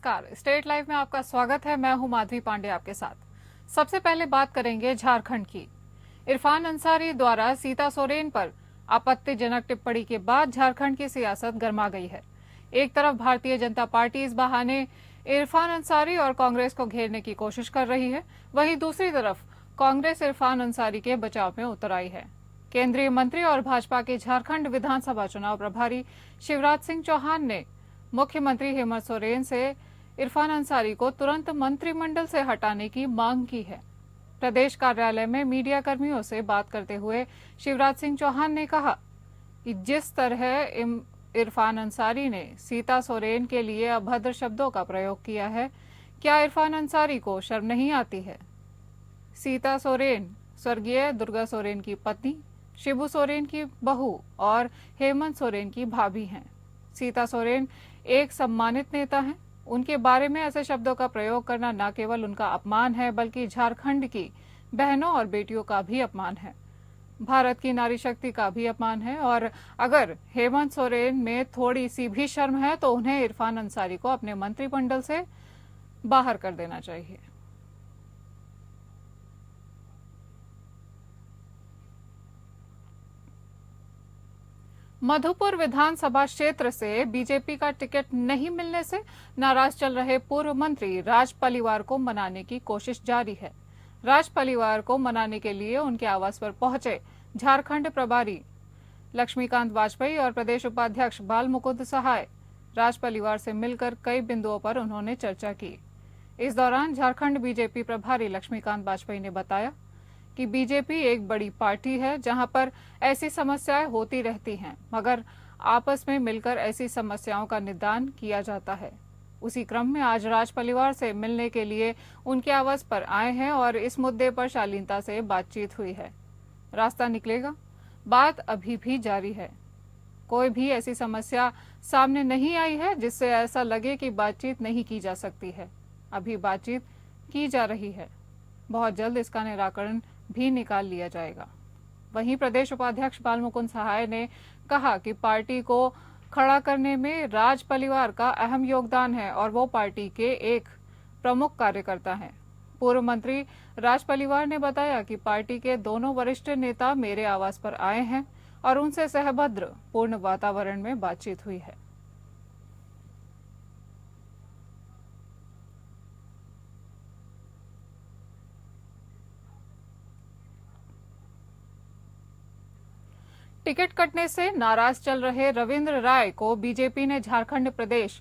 नमस्कार, state live में आपका स्वागत है। मैं हूं माधवी पांडे आपके साथ। सबसे पहले बात करेंगे झारखंड की। इरफान अंसारी द्वारा सीता सोरेन पर आपत्तिजनक टिप्पणी के बाद झारखंड की सियासत गर्मा गई है। एक तरफ भारतीय जनता पार्टी इस बहाने इरफान अंसारी और कांग्रेस को घेरने की कोशिश कर रही है, वहीं दूसरी तरफ कांग्रेस इरफान अंसारी के बचाव में उतर आई है। केंद्रीय मंत्री और भाजपा के झारखंड विधानसभा चुनाव प्रभारी शिवराज सिंह चौहान ने मुख्यमंत्री हेमंत सोरेन से इरफान अंसारी को तुरंत मंत्रिमंडल से हटाने की मांग की है। प्रदेश कार्यालय में मीडिया कर्मियों से बात करते हुए शिवराज सिंह चौहान ने कहा कि जिस तरह इरफान अंसारी ने सीता सोरेन के लिए अभद्र शब्दों का प्रयोग किया है, क्या इरफान अंसारी को शर्म नहीं आती है? सीता सोरेन स्वर्गीय दुर्गा सोरेन की पत्नी, शिबू सोरेन की बहू और हेमंत सोरेन की भाभी हैं। सीता सोरेन एक सम्मानित नेता हैं। उनके बारे में ऐसे शब्दों का प्रयोग करना न केवल उनका अपमान है, बल्कि झारखंड की बहनों और बेटियों का भी अपमान है, भारत की नारी शक्ति का भी अपमान है। और अगर हेमंत सोरेन में थोड़ी सी भी शर्म है तो उन्हें इरफान अंसारी को अपने मंत्रिमंडल से बाहर कर देना चाहिए। मधुपुर विधानसभा क्षेत्र से बीजेपी का टिकट नहीं मिलने से नाराज चल रहे पूर्व मंत्री राज पलिवार को मनाने की कोशिश जारी है। राज पलिवार को मनाने के लिए उनके आवास पर पहुंचे झारखंड प्रभारी लक्ष्मीकांत वाजपेयी और प्रदेश उपाध्यक्ष बाल मुकुंद सहाय। राज पलिवार से मिलकर कई बिंदुओं पर उन्होंने चर्चा की। इस दौरान झारखंड बीजेपी प्रभारी लक्ष्मीकांत वाजपेयी ने बताया कि बीजेपी एक बड़ी पार्टी है जहां पर ऐसी समस्याएं होती रहती हैं, मगर आपस में मिलकर ऐसी समस्याओं का निदान किया जाता है। उसी क्रम में आज राज परिवार से मिलने के लिए उनके आवास पर आए हैं और इस मुद्दे पर शालीनता से बातचीत हुई है। रास्ता निकलेगा, बात अभी भी जारी है। कोई भी ऐसी समस्या सामने नहीं आई है जिससे ऐसा लगे कि बातचीत नहीं की जा सकती है। अभी बातचीत की जा रही है, बहुत जल्द इसका निराकरण भी निकाल लिया जाएगा। वहीं प्रदेश उपाध्यक्ष बाल मुकुंद सहाय ने कहा कि पार्टी को खड़ा करने में राज परिवार का अहम योगदान है और वो पार्टी के एक प्रमुख कार्यकर्ता हैं। पूर्व मंत्री राज परिवार ने बताया कि पार्टी के दोनों वरिष्ठ नेता मेरे आवास पर आए हैं और उनसे सहभद्र पूर्ण वातावरण में बातचीत हुई है। टिकट कटने से नाराज चल रहे रविंद्र राय को बीजेपी ने झारखंड प्रदेश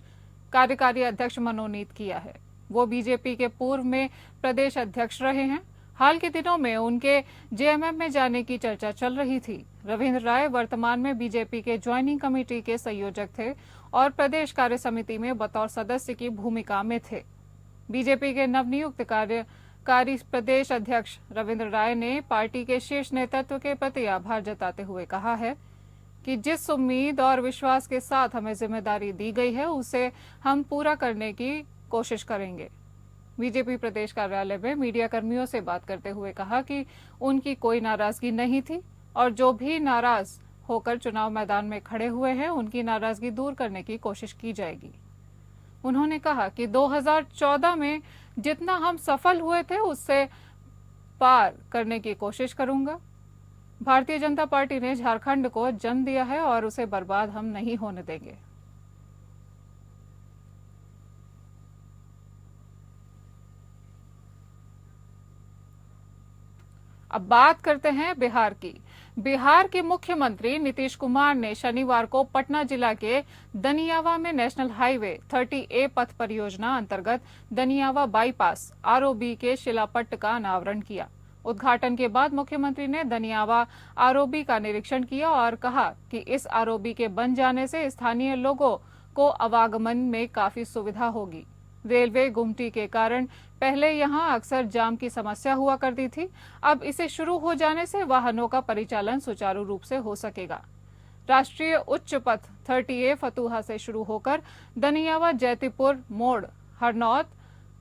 कार्यकारी अध्यक्ष मनोनीत किया है। वो बीजेपी के पूर्व में प्रदेश अध्यक्ष रहे हैं। हाल के दिनों में उनके जेएमएम में जाने की चर्चा चल रही थी। रविंद्र राय वर्तमान में बीजेपी के ज्वाइनिंग कमेटी के संयोजक थे और प्रदेश कार्य समिति में बतौर सदस्य की भूमिका में थे। बीजेपी के नवनियुक्त कार्यकारी प्रदेश अध्यक्ष रविंद्र राय ने पार्टी के शीर्ष नेतृत्व के प्रति आभार जताते हुए कहा है कि जिस उम्मीद और विश्वास के साथ हमें जिम्मेदारी दी गई है उसे हम पूरा करने की कोशिश करेंगे। बीजेपी प्रदेश कार्यालय में मीडिया कर्मियों से बात करते हुए कहा कि उनकी कोई नाराजगी नहीं थी और जो भी नाराज होकर चुनाव मैदान में खड़े हुए हैं उनकी नाराजगी दूर करने की कोशिश की जाएगी। उन्होंने कहा कि 2014 में जितना हम सफल हुए थे उससे पार करने की कोशिश करूंगा। भारतीय जनता पार्टी ने झारखंड को जन्म दिया है और उसे बर्बाद हम नहीं होने देंगे। अब बात करते हैं बिहार की। बिहार के मुख्यमंत्री नीतीश कुमार ने शनिवार को पटना जिला के दनियावा में नेशनल हाईवे 30A पथ परियोजना अंतर्गत दनियावा बाईपास आरओबी के शिलापट्ट का अनावरण किया। उद्घाटन के बाद मुख्यमंत्री ने दनियावा आरओबी का निरीक्षण किया और कहा कि इस आरओबी के बन जाने से स्थानीय लोगों को आवागमन में काफी सुविधा होगी। रेलवे गुमटी के कारण पहले यहां अक्सर जाम की समस्या हुआ करती थी। अब इसे शुरू हो जाने से वाहनों का परिचालन सुचारू रूप से हो सकेगा। राष्ट्रीय उच्च पथ 30A फतुहा से शुरू होकर दनियावा जैतीपुर मोड़ हरनौत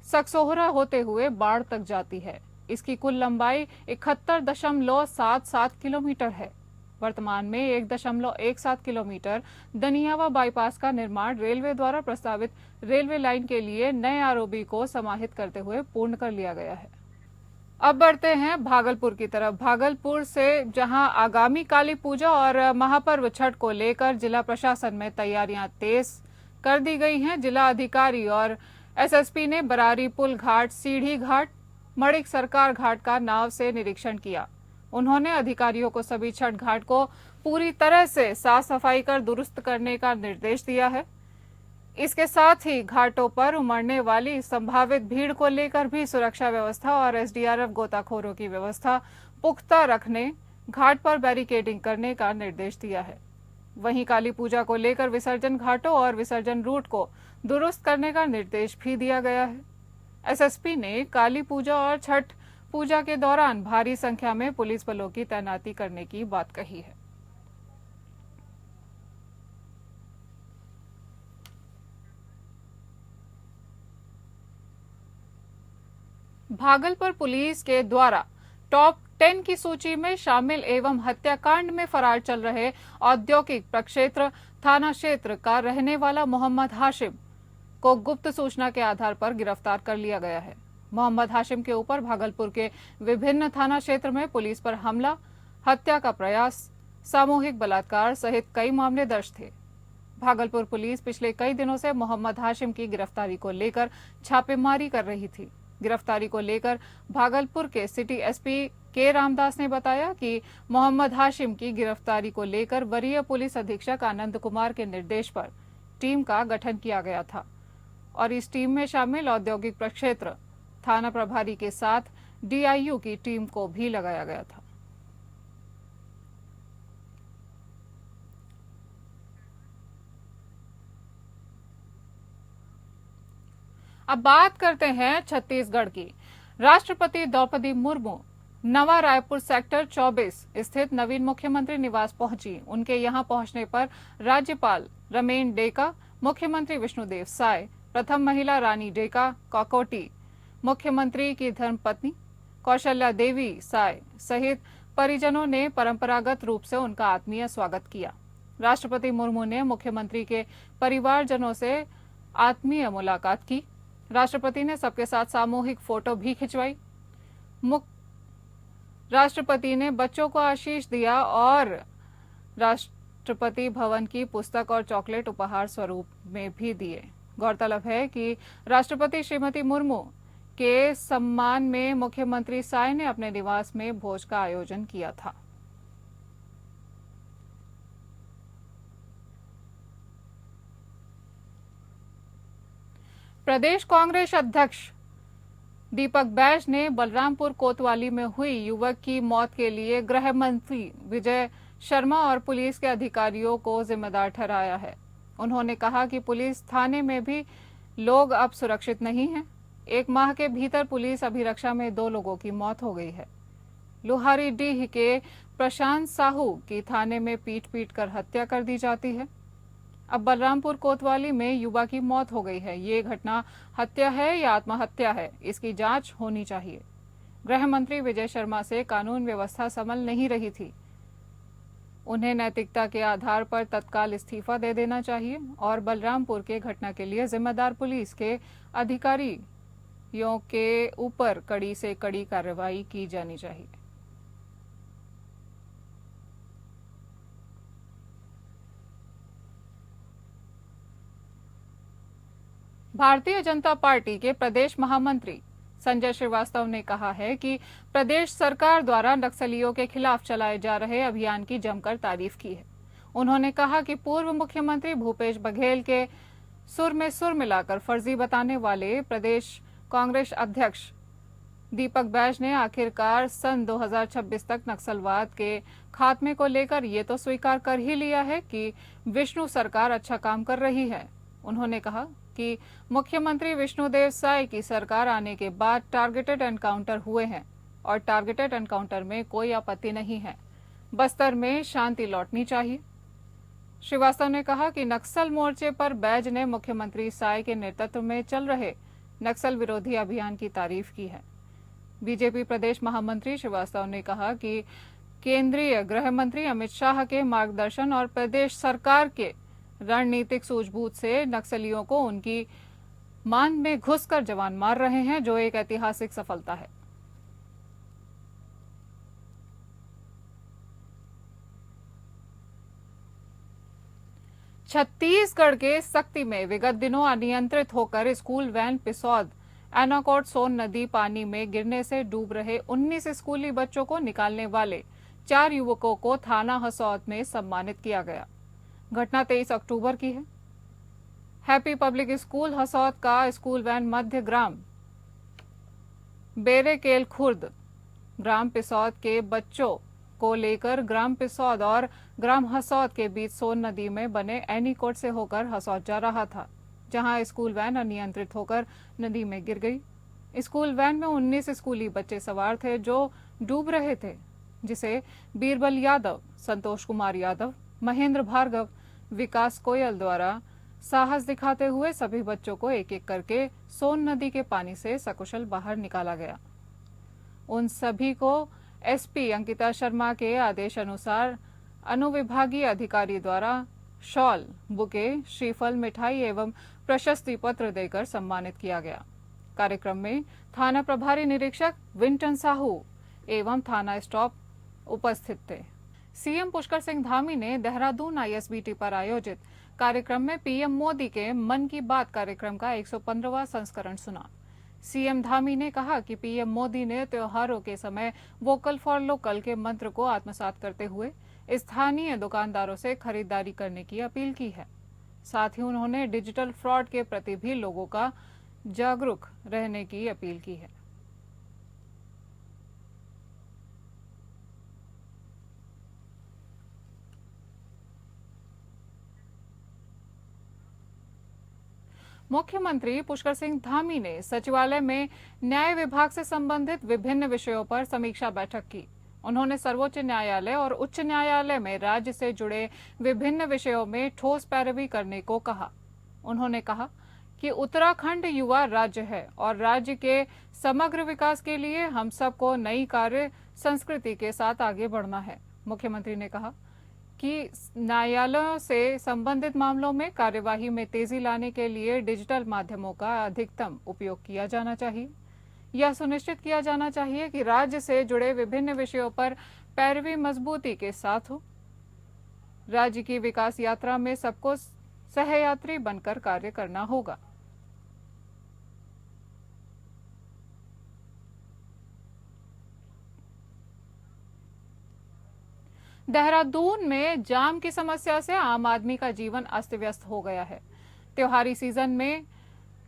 सकसोहरा होते हुए बाढ़ तक जाती है। इसकी कुल लंबाई 71.77 किलोमीटर है। वर्तमान में 1.17 किलोमीटर दनियावा बाईपास का निर्माण रेलवे द्वारा प्रस्तावित रेलवे लाइन के लिए नए आरओबी को समाहित करते हुए पूर्ण कर लिया गया है। अब बढ़ते हैं भागलपुर की तरफ। भागलपुर से जहां आगामी काली पूजा और महापर्व छठ को लेकर जिला प्रशासन में तैयारियां तेज कर दी गई हैं। जिला अधिकारी और एसएसपी ने बरारी पुल घाट, सीढ़ी घाट, मणिक सरकार घाट का नाव से निरीक्षण किया। उन्होंने अधिकारियों को सभी छठ घाट को पूरी तरह से साफ सफाई कर दुरुस्त करने का निर्देश दिया है। इसके साथ ही घाटों पर उमड़ने वाली संभावित भीड़ को लेकर भी सुरक्षा व्यवस्था और एसडीआरएफ गोताखोरों की व्यवस्था पुख्ता रखने, घाट पर बैरिकेडिंग करने का निर्देश दिया है। वहीं काली पूजा को लेकर विसर्जन घाटों और विसर्जन रूट को दुरुस्त करने का निर्देश भी दिया गया है। एसएसपी ने काली पूजा और छठ पूजा के दौरान भारी संख्या में पुलिस बलों की तैनाती करने की बात कही है। भागलपुर पुलिस के द्वारा टॉप 10 की सूची में शामिल एवं हत्याकांड में फरार चल रहे औद्योगिक प्रक्षेत्र थाना क्षेत्र का रहने वाला मोहम्मद हाशिम को गुप्त सूचना के आधार पर गिरफ्तार कर लिया गया है। मोहम्मद हाशिम के ऊपर भागलपुर के विभिन्न थाना क्षेत्र में पुलिस पर हमला, हत्या का प्रयास, सामूहिक बलात्कार सहित कई मामले दर्ज थे। भागलपुर पुलिस पिछले कई दिनों से मोहम्मद हाशिम की गिरफ्तारी को लेकर छापेमारी कर रही थी। गिरफ्तारी को लेकर भागलपुर के सिटी एसपी के रामदास ने बताया कि मोहम्मद हाशिम की गिरफ्तारी को लेकर वरीय पुलिस अधीक्षक आनंद कुमार के निर्देश पर टीम का गठन किया गया था और इस टीम में शामिल औद्योगिक प्रक्षेत्र थाना प्रभारी के साथ डीआईयू की टीम को भी लगाया गया था। अब बात करते हैं छत्तीसगढ़ की। राष्ट्रपति द्रौपदी मुर्मू नवा रायपुर सेक्टर 24 स्थित नवीन मुख्यमंत्री निवास पहुंची। उनके यहां पहुंचने पर राज्यपाल रमेन डेका, मुख्यमंत्री विष्णुदेव साय, प्रथम महिला रानी डेका काकोटी, मुख्यमंत्री की धर्मपत्नी कौशल्या देवी साय सहित परिजनों ने परंपरागत रूप से उनका आत्मीय स्वागत किया। राष्ट्रपति मुर्मू ने मुख्यमंत्री के परिवारजनों से आत्मीय मुलाकात की। राष्ट्रपति ने सबके साथ सामूहिक फोटो भी खिंचवाई। राष्ट्रपति ने बच्चों को आशीष दिया और राष्ट्रपति भवन की पुस्तक और चॉकलेट उपहार स्वरूप में भी दिए। गौरतलब है कि राष्ट्रपति श्रीमती मुर्मू के सम्मान में मुख्यमंत्री साय ने अपने निवास में भोज का आयोजन किया था। प्रदेश कांग्रेस अध्यक्ष दीपक बैज ने बलरामपुर कोतवाली में हुई युवक की मौत के लिए गृह मंत्री विजय शर्मा और पुलिस के अधिकारियों को जिम्मेदार ठहराया है। उन्होंने कहा कि पुलिस थाने में भी लोग अब सुरक्षित नहीं हैं। 1 माह के भीतर पुलिस अभिरक्षा में 2 लोगों की मौत हो गई है। लोहारीडीह के प्रशांत साहू की थाने में पीट कर हत्या कर दी जाती है। अब बलरामपुर कोतवाली में युवा की मौत हो गई है। ये घटना हत्या है या आत्महत्या है, इसकी जांच होनी चाहिए। गृह मंत्री विजय शर्मा से कानून व्यवस्था संभल नहीं रही थी। उन्हें नैतिकता के आधार पर तत्काल इस्तीफा दे देना चाहिए और बलरामपुर के घटना के लिए जिम्मेदार पुलिस के अधिकारियों के ऊपर कड़ी से कड़ी कार्रवाई की जानी चाहिए। भारतीय जनता पार्टी के प्रदेश महामंत्री संजय श्रीवास्तव ने कहा है कि प्रदेश सरकार द्वारा नक्सलियों के खिलाफ चलाए जा रहे अभियान की जमकर तारीफ की है। उन्होंने कहा कि पूर्व मुख्यमंत्री भूपेश बघेल के सुर में सुर मिलाकर फर्जी बताने वाले प्रदेश कांग्रेस अध्यक्ष दीपक बैज ने आखिरकार सन 2026 तक नक्सलवाद के खात्मे को लेकर ये तो स्वीकार कर ही लिया है कि विष्णु सरकार अच्छा काम कर रही है। उन्होंने कहा कि मुख्यमंत्री विष्णुदेव साय की सरकार आने के बाद टारगेटेड एनकाउंटर हुए हैं और टारगेटेड एनकाउंटर में कोई आपत्ति नहीं है। बस्तर में शांति लौटनी चाहिए। श्रीवास्तव ने कहा कि नक्सल मोर्चे पर बैज ने मुख्यमंत्री साय के नेतृत्व में चल रहे नक्सल विरोधी अभियान की तारीफ की है। बीजेपी प्रदेश महामंत्री श्रीवास्तव ने कहा कि केंद्रीय गृह मंत्री अमित शाह के मार्गदर्शन और प्रदेश सरकार के रणनीतिक सूझबूझ से नक्सलियों को उनकी मान में घुसकर जवान मार रहे हैं, जो एक ऐतिहासिक सफलता है। छत्तीसगढ़ के सक्ती में विगत दिनों अनियंत्रित होकर स्कूल वैन पिसौद एनाकोट सोन नदी पानी में गिरने से डूब रहे 19 स्कूली बच्चों को निकालने वाले 4 युवकों को थाना हसौद में सम्मानित किया गया। घटना 23 अक्टूबर की है। हैप्पी पब्लिक स्कूल हसौद का स्कूल वैन मध्य ग्राम बेरेकेल खुर्द ग्राम पिसौद के बच्चों को लेकर ग्राम पिसौद और ग्राम हसौद के बीच सोन नदी में बने एनीकोट से होकर हसौद जा रहा था, जहां स्कूल वैन अनियंत्रित होकर नदी में गिर गई। स्कूल वैन में 19 स्कूली बच्चे सवार थे जो डूब रहे थे, जिसे बीरबल यादव, संतोष कुमार यादव, महेंद्र भार्गव, विकास कोयल द्वारा साहस दिखाते हुए सभी बच्चों को एक एक करके सोन नदी के पानी से सकुशल बाहर निकाला गया। उन सभी को एसपी अंकिता शर्मा के आदेश अनुसार अनुविभागीय अधिकारी द्वारा शॉल, बुके, श्रीफल, मिठाई एवं प्रशस्ति पत्र देकर सम्मानित किया गया। कार्यक्रम में थाना प्रभारी निरीक्षक विंटन साहू एवं थाना स्टाफ उपस्थित थे। सीएम पुष्कर सिंह धामी ने देहरादून आईएसबीटी पर आयोजित कार्यक्रम में पीएम मोदी के मन की बात कार्यक्रम का 115वां संस्करण सुना। सीएम धामी ने कहा कि पीएम मोदी ने त्योहारों के समय वोकल फॉर लोकल के मंत्र को आत्मसात करते हुए स्थानीय दुकानदारों से खरीदारी करने की अपील की है। साथ ही उन्होंने डिजिटल फ्रॉड के प्रति भी लोगों का जागरूक रहने की अपील की है। मुख्यमंत्री पुष्कर सिंह धामी ने सचिवालय में न्याय विभाग से संबंधित विभिन्न विषयों पर समीक्षा बैठक की। उन्होंने सर्वोच्च न्यायालय और उच्च न्यायालय में राज्य से जुड़े विभिन्न विषयों में ठोस पैरवी करने को कहा। उन्होंने कहा कि उत्तराखंड युवा राज्य है और राज्य के समग्र विकास के लिए हम सबको नई कार्य संस्कृति के साथ आगे बढ़ना है। मुख्यमंत्री ने कहा कि न्यायालयों से संबंधित मामलों में कार्यवाही में तेजी लाने के लिए डिजिटल माध्यमों का अधिकतम उपयोग किया जाना चाहिए। यह सुनिश्चित किया जाना चाहिए कि राज्य से जुड़े विभिन्न विषयों पर पैरवी मजबूती के साथ हो। राज्य की विकास यात्रा में सबको सहयात्री बनकर कार्य करना होगा। देहरादून में जाम की समस्या से आम आदमी का जीवन अस्त व्यस्त हो गया है। त्योहारी सीजन में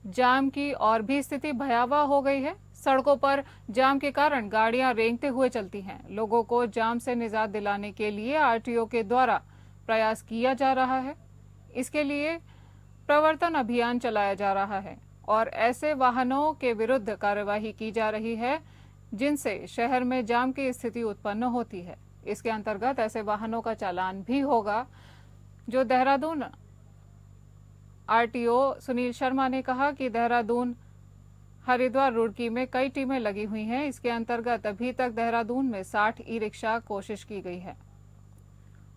जाम की और भी स्थिति भयावह हो गई है। सड़कों पर जाम के कारण गाड़ियां रेंगते हुए चलती हैं। लोगों को जाम से निजात दिलाने के लिए आरटीओ के द्वारा प्रयास किया जा रहा है। इसके लिए प्रवर्तन अभियान चलाया जा रहा है और ऐसे वाहनों के विरुद्ध कार्यवाही की जा रही है जिनसे शहर में जाम की स्थिति उत्पन्न होती है। इसके अंतर्गत ऐसे वाहनों का चालान भी होगा। जो देहरादून आरटीओ सुनील शर्मा ने कहा कि देहरादून, हरिद्वार, रुड़की में कई टीमें लगी हुई हैं। इसके अंतर्गत अभी तक देहरादून में 60 ई रिक्शा कोशिश की गई है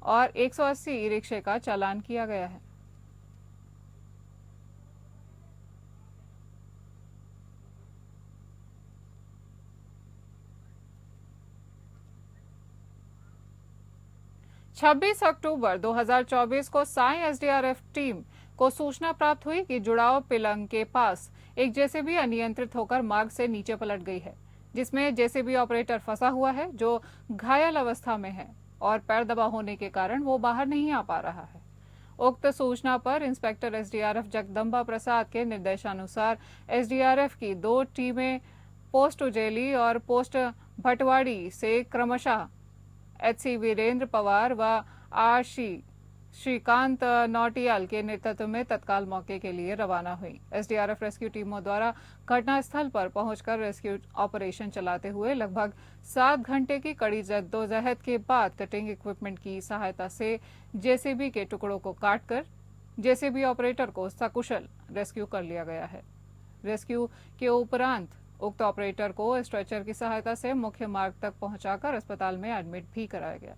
और 180 ई रिक्शे का चालान किया गया है। छब्बीस अक्टूबर 2024 को साई एसडीआरएफ टीम को सूचना प्राप्त हुई कि जुड़ाव पिलंग के पास एक जेसीबी अनियंत्रित होकर मार्ग से नीचे पलट गई है, जिसमें जेसीबी ऑपरेटर फंसा हुआ है जो घायल अवस्था में है और पैर दबा होने के कारण वो बाहर नहीं आ पा रहा है। उक्त सूचना पर इंस्पेक्टर एसडीआरएफ जगदम्बा प्रसाद के निर्देशानुसार एसडीआरएफ की 2 टीमें पोस्ट उजेली और पोस्ट भटवाड़ी से क्रमशः एचसी वीरेंद्र पवार व आरसी श्रीकांत नौटियाल के नेतृत्व में तत्काल मौके के लिए रवाना हुई। एसडीआरएफ रेस्क्यू टीमों द्वारा घटनास्थल पर पहुंचकर रेस्क्यू ऑपरेशन चलाते हुए लगभग 7 घंटे की कड़ी जद्दोजहद के बाद कटिंग इक्विपमेंट की सहायता से जेसीबी के टुकड़ों को काटकर जेसीबी ऑपरेटर को सकुशल रेस्क्यू कर लिया गया है। रेस्क्यू के उपरांत उक्त ऑपरेटर को स्ट्रेचर की सहायता से मुख्य मार्ग तक पहुंचाकर अस्पताल में एडमिट भी कराया गया।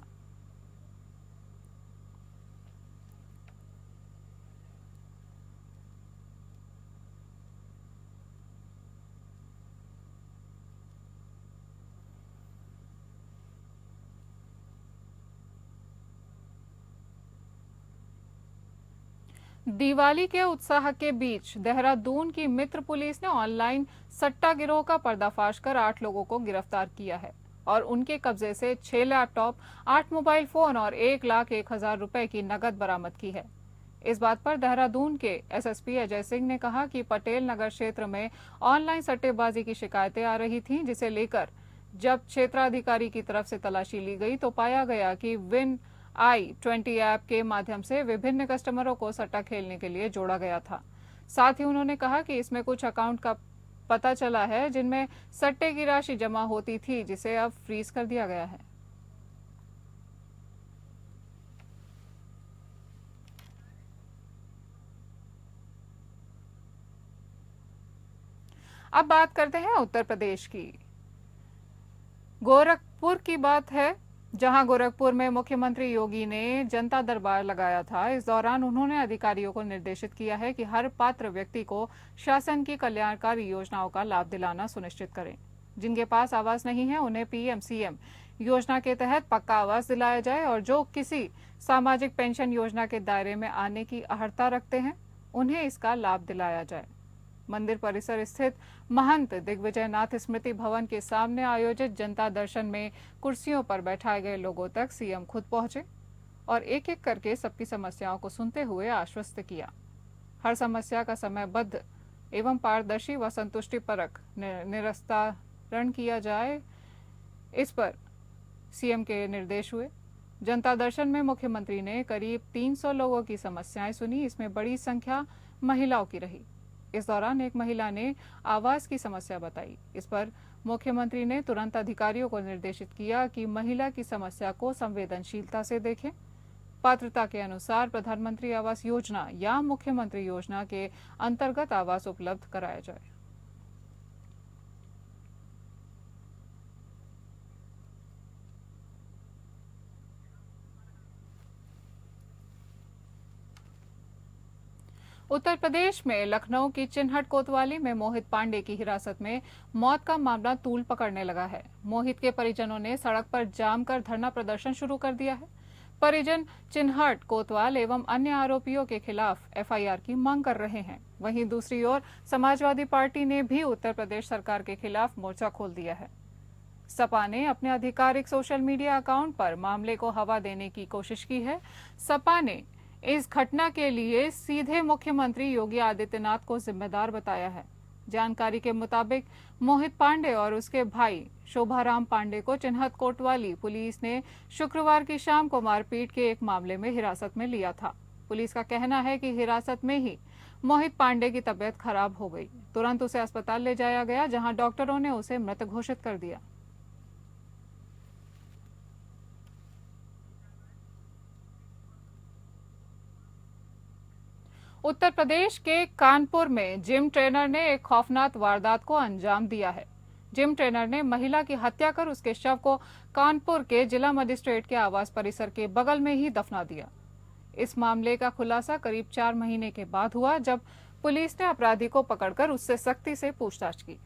दिवाली के उत्साह के बीच देहरादून की मित्र पुलिस ने ऑनलाइन सट्टा गिरोह का पर्दाफाश कर 8 लोगों को गिरफ्तार किया है और उनके कब्जे से 6 लैपटॉप, 8 मोबाइल फोन और 1,01,000 रुपए की नकद बरामद की है। इस बात पर देहरादून के एसएसपी अजय सिंह ने कहा कि पटेल नगर क्षेत्र में ऑनलाइन सट्टेबाजी की शिकायतें आ रही थीं, जिसे लेकर जब क्षेत्राधिकारी की तरफ से तलाशी ली गई तो पाया गया कि विन i20 ऐप के माध्यम से विभिन्न कस्टमरों को सट्टा खेलने के लिए जोड़ा गया था। साथ ही उन्होंने कहा कि इसमें कुछ अकाउंट का पता चला है जिनमें सट्टे की राशि जमा होती थी, जिसे अब फ्रीज कर दिया गया है। अब बात करते हैं उत्तर प्रदेश की। गोरखपुर की बात है, जहां गोरखपुर में मुख्यमंत्री योगी ने जनता दरबार लगाया था। इस दौरान उन्होंने अधिकारियों को निर्देशित किया है कि हर पात्र व्यक्ति को शासन की कल्याणकारी योजनाओं का लाभ दिलाना सुनिश्चित करें। जिनके पास आवास नहीं है उन्हें पीएम-सीएम योजना के तहत पक्का आवास दिलाया जाए और जो किसी सामाजिक पेंशन योजना के दायरे में आने की अर्हता रखते हैं उन्हें इसका लाभ दिलाया जाए। मंदिर परिसर स्थित महंत दिग्विजयनाथ स्मृति भवन के सामने आयोजित जनता दर्शन में कुर्सियों पर बैठाए गए लोगों तक सीएम खुद पहुंचे और एक एक करके सबकी समस्याओं को सुनते हुए आश्वस्त किया। हर समस्या का समयबद्ध एवं पारदर्शी व संतुष्टिपरक निस्तारण किया जाए, इस पर सीएम के निर्देश हुए। जनता दर्शन में मुख्यमंत्री ने करीब 300 लोगों की समस्याएं सुनी। इसमें बड़ी संख्या महिलाओं की रही। इस दौरान एक महिला ने आवास की समस्या बताई। इस पर मुख्यमंत्री ने तुरंत अधिकारियों को निर्देशित किया कि महिला की समस्या को संवेदनशीलता से देखें। पात्रता के अनुसार प्रधानमंत्री आवास योजना या मुख्यमंत्री योजना के अंतर्गत आवास उपलब्ध कराया जाए। उत्तर प्रदेश में लखनऊ की चिन्हट कोतवाली में मोहित पांडे की हिरासत में मौत का मामला तूल पकड़ने लगा है। मोहित के परिजनों ने सड़क पर जाम कर धरना प्रदर्शन शुरू कर दिया है। परिजन चिन्हट कोतवाल एवं अन्य आरोपियों के खिलाफ एफआईआर की मांग कर रहे हैं। वहीं दूसरी ओर समाजवादी पार्टी ने भी उत्तर प्रदेश सरकार के खिलाफ मोर्चा खोल दिया है। सपा ने अपने आधिकारिक सोशल मीडिया अकाउंट पर मामले को हवा देने की कोशिश की है। सपा ने इस घटना के लिए सीधे मुख्यमंत्री योगी आदित्यनाथ को जिम्मेदार बताया है। जानकारी के मुताबिक मोहित पांडे और उसके भाई शोभाराम पांडे को चिन्हट कोतवाली पुलिस ने शुक्रवार की शाम को मारपीट के एक मामले में हिरासत में लिया था। पुलिस का कहना है कि हिरासत में ही मोहित पांडे की तबीयत खराब हो गई। तुरंत उसे अस्पताल ले जाया गया, जहां डॉक्टरों ने उसे मृत घोषित कर दिया। उत्तर प्रदेश के कानपुर में जिम ट्रेनर ने एक खौफनाक वारदात को अंजाम दिया है। जिम ट्रेनर ने महिला की हत्या कर उसके शव को कानपुर के जिला मजिस्ट्रेट के आवास परिसर के बगल में ही दफना दिया। इस मामले का खुलासा करीब 4 महीने के बाद हुआ, जब पुलिस ने अपराधी को पकड़कर उससे सख्ती से पूछताछ की।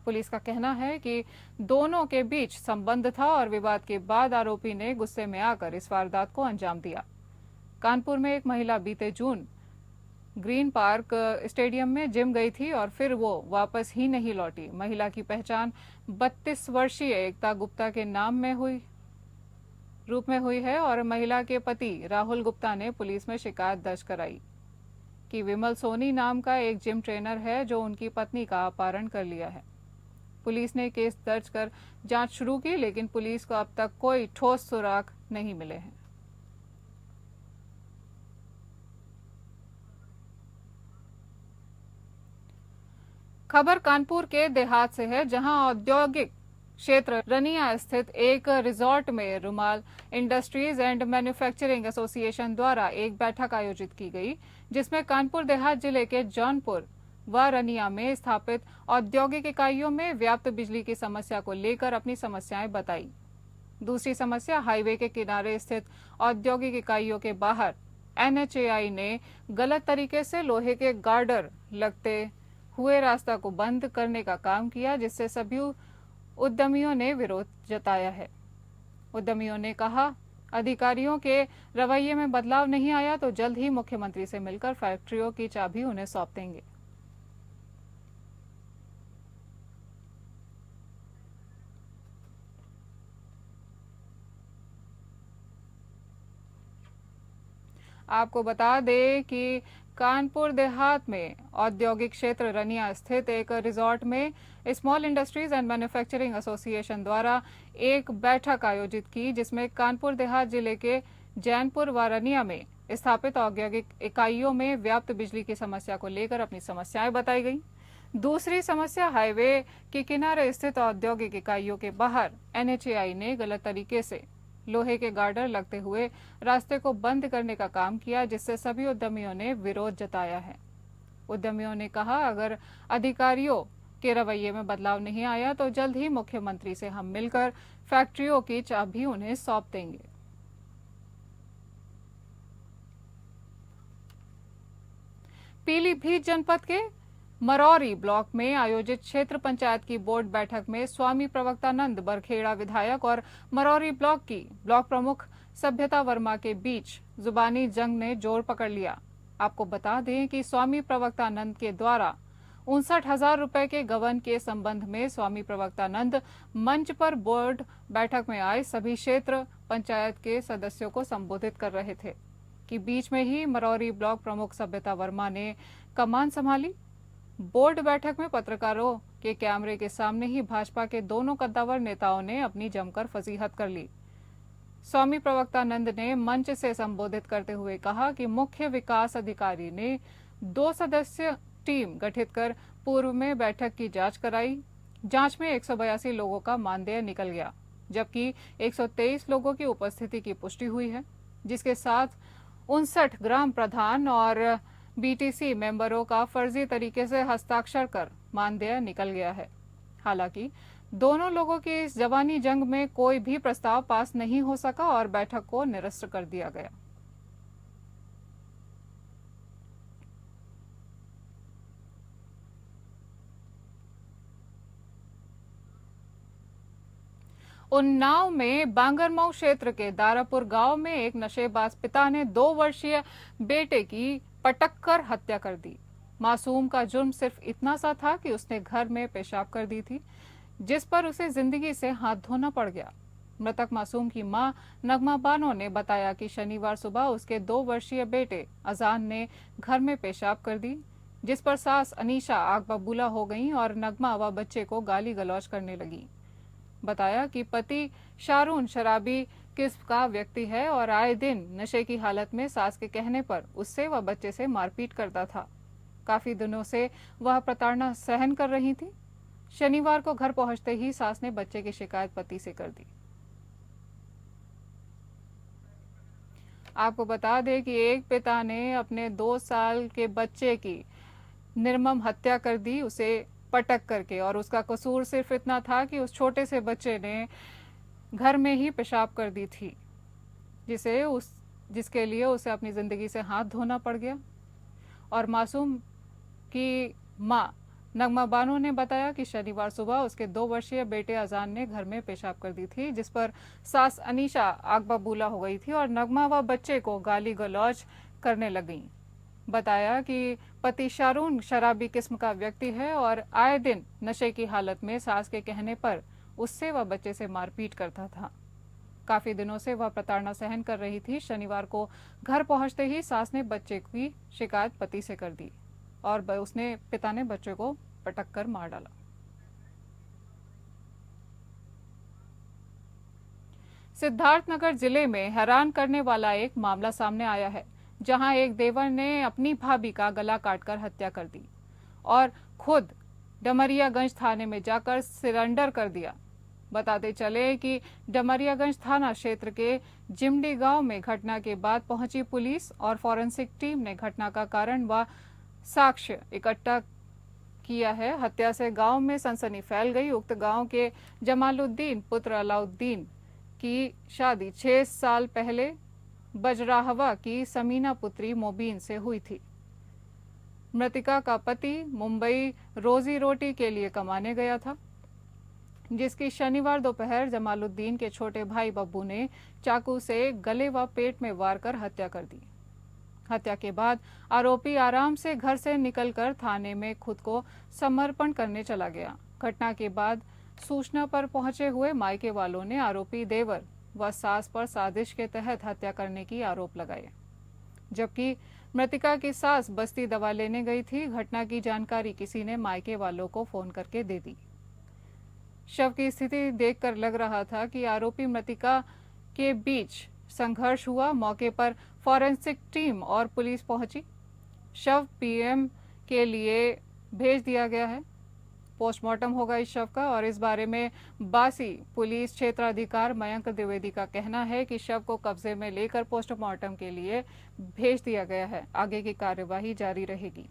पुलिस का कहना है कि दोनों के बीच संबंध था और विवाद के बाद आरोपी ने गुस्से में आकर इस वारदात को अंजाम दिया। कानपुर में एक महिला बीते जून ग्रीन पार्क स्टेडियम में जिम गई थी और फिर वो वापस ही नहीं लौटी। महिला की पहचान 32 वर्षीय एकता गुप्ता के रूप में हुई है और महिला के पति राहुल गुप्ता ने पुलिस में शिकायत दर्ज कराई कि विमल सोनी नाम का एक जिम ट्रेनर है जो उनकी पत्नी का अपहरण कर लिया है। पुलिस ने केस दर्ज कर जांच शुरू की, लेकिन पुलिस को अब तक कोई ठोस सुराग नहीं मिले हैं। खबर कानपुर के देहात से है, जहां औद्योगिक क्षेत्र रनिया स्थित एक रिजॉर्ट में रुमाल इंडस्ट्रीज एंड मैन्युफैक्चरिंग एसोसिएशन द्वारा एक बैठक आयोजित की गई, जिसमें कानपुर देहात जिले के जौनपुर व रनिया में स्थापित औद्योगिक इकाइयों में व्याप्त बिजली की समस्या को लेकर अपनी समस्याएं बताई। दूसरी समस्या, हाईवे के किनारे स्थित औद्योगिक इकाइयों के बाहर NHAI ने गलत तरीके से लोहे के गार्डर लगते हुए रास्ता को बंद करने का काम किया, जिससे सभी उद्यमियों ने विरोध जताया है। उद्यमियों ने कहा, अधिकारियों के रवैये में बदलाव नहीं आया तो जल्द ही मुख्यमंत्री से मिलकर फैक्ट्रियों की चाबी उन्हें सौंप देंगे। आपको बता दें कि कानपुर देहात में औद्योगिक क्षेत्र रनिया स्थित एक रिजॉर्ट में small industries and manufacturing association द्वारा एक बैठक आयोजित की, जिसमें कानपुर देहात जिले के जैनपुर व रनिया में स्थापित औद्योगिक इकाइयों में व्याप्त बिजली की समस्या को लेकर अपनी समस्याएं बताई गई। दूसरी समस्या, हाईवे के किनारे स्थित औद्योगिक इकाइयों के बाहर NHAI ने गलत तरीके से लोहे के गार्डर लगते हुए रास्ते को बंद करने का काम किया, जिससे सभी उद्यमियों ने विरोध जताया है। उद्यमियों ने कहा, अगर अधिकारियों के रवैये में बदलाव नहीं आया तो जल्द ही मुख्यमंत्री से हम मिलकर फैक्ट्रियों की चाबी उन्हें सौंप देंगे। पीलीभीत जनपद के मरौरी ब्लॉक में आयोजित क्षेत्र पंचायत की बोर्ड बैठक में स्वामी प्रवक्तानंद बरखेड़ा विधायक और मरौरी ब्लॉक की ब्लॉक प्रमुख सभ्यता वर्मा के बीच जुबानी जंग ने जोर पकड़ लिया। आपको बता दें कि स्वामी प्रवक्तानंद के द्वारा 59,000 रुपए के गबन के संबंध में स्वामी प्रवक्तानंद मंच पर बोर्ड बैठक में आए सभी क्षेत्र पंचायत के सदस्यों को संबोधित कर रहे थे कि बीच में ही मरौरी ब्लॉक प्रमुख सभ्यता वर्मा ने कमान संभाली। बोर्ड बैठक में पत्रकारों के कैमरे के सामने ही भाजपा के दोनों कद्दावर नेताओं ने अपनी जमकर फजीहत कर ली। स्वामी प्रवक्तानंद ने मंच से संबोधित करते हुए कहा कि मुख्य विकास अधिकारी ने 2 सदस्य टीम गठित कर पूर्व में बैठक की जांच कराई। जांच में 182 लोगों का मानदेय निकल गया, जबकि 123 लोगों की उपस्थिति की पुष्टि हुई है, जिसके साथ 59 ग्राम प्रधान और BTC मेंबरों का फर्जी तरीके से हस्ताक्षर कर मानदेय निकल गया है। हालांकि दोनों लोगों की इस जवानी जंग में कोई भी प्रस्ताव पास नहीं हो सका और बैठक को निरस्त कर दिया गया। उन्नाव में बांगरमऊ क्षेत्र के दारापुर गांव में एक नशेबाज पिता ने 2 वर्षीय बेटे की पटक कर हत्या कर दी। मासूम का जुर्म सिर्फ इतना सा था कि उसने घर में पेशाब कर दी थी, जिस पर उसे जिंदगी से हाथ धोना पड़ गया। मृतक मासूम की मां नगमा बानो ने बताया कि शनिवार सुबह उसके 2 वर्षीय बेटे अजान ने घर में पेशाब कर दी, जिस पर सास अनीशा आग बबूला हो गई और नगमा व बच्चे को गाली गलौज करने लगी। बताया कि पति शारून शराबी किस्म का व्यक्ति है और आए दिन नशे की हालत में सास के कहने पर उससे व बच्चे से मारपीट करता था। काफी दिनों से वह प्रताड़ना सहन कर रही थी। शनिवार को घर पहुंचते ही सास ने बच्चे की शिकायत पति से कर दी। आपको बता दें कि एक पिता ने अपने 2 साल के बच्चे की निर्मम हत्या कर दी, उसे पटक करके, और उसका कसूर सिर्फ इतना था कि उस छोटे से बच्चे ने घर में ही पेशाब कर दी थी, जिसके लिए उसे अपनी जिंदगी से हाथ धोना पड़ गया। और मासूम की मां नगमा बानो ने बताया कि शनिवार सुबह उसके 2 वर्षीय बेटे अजान ने घर में पेशाब कर दी थी, जिस पर सास अनीशा आग बबूला हो गई थी और नगमा व बच्चे को गाली गलौज करने लगी। बताया कि पति शारून शराबी किस्म का व्यक्ति है और आए दिन नशे की हालत में सास के कहने पर उससे व बच्चे से मारपीट करता था। काफी दिनों से वह प्रताड़ना सहन कर रही थी। शनिवार को घर पहुंचते ही सास ने बच्चे की शिकायत पति से कर दी और पिता ने बच्चे को पटक कर मार डाला। सिद्धार्थनगर जिले में हैरान करने वाला एक मामला सामने आया है, जहां एक देवर ने अपनी भाभी का गला काटकर हत्या कर दी और खुद डमरियागंज थाने में जाकर सरेंडर कर दिया। बताते चले कि डमरियागंज थाना क्षेत्र के जिमडी गांव में घटना के बाद पहुंची पुलिस और फॉरेंसिक टीम ने घटना का कारण व साक्ष्य इकट्ठा किया है। हत्या से गांव में सनसनी फैल गई। उक्त गांव के जमालुद्दीन पुत्र अलाउद्दीन की शादी 6 साल पहले बजराहवा की समीना पुत्री मोबीन से हुई थी। मृतिका का पति मुंबई रोजी रोटी के लिए कमाने गया था, जिसकी शनिवार दोपहर जमालुद्दीन के छोटे भाई बब्बू ने चाकू से गले व पेट में वार कर हत्या कर दी। हत्या के बाद आरोपी आराम से घर से निकलकर थाने में खुद को समर्पण करने चला गया। घटना के बाद सूचना पर पहुंचे हुए मायके वालों ने आरोपी देवर व सास पर साजिश के तहत हत्या करने की आरोप लगाए, जबकि मृतिका की सास बस्ती दवा लेने गई थी। घटना की जानकारी किसी ने मायके वालों को फोन करके दे दी। शव की स्थिति देखकर लग रहा था कि आरोपी मृतिका के बीच संघर्ष हुआ। मौके पर फॉरेंसिक टीम और पुलिस पहुंची। शव पीएम के लिए भेज दिया गया है। पोस्टमार्टम होगा इस शव का, और इस बारे में बासी पुलिस क्षेत्राधिकार मयंक द्विवेदी का कहना है कि शव को कब्जे में लेकर पोस्टमार्टम के लिए भेज दिया गया है। आगे की कार्यवाही जारी रहेगी।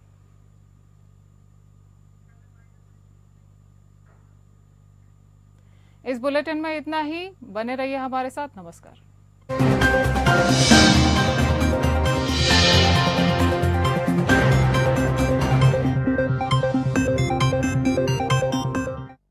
इस बुलेटिन में इतना ही। बने रहिए हमारे साथ। नमस्कार।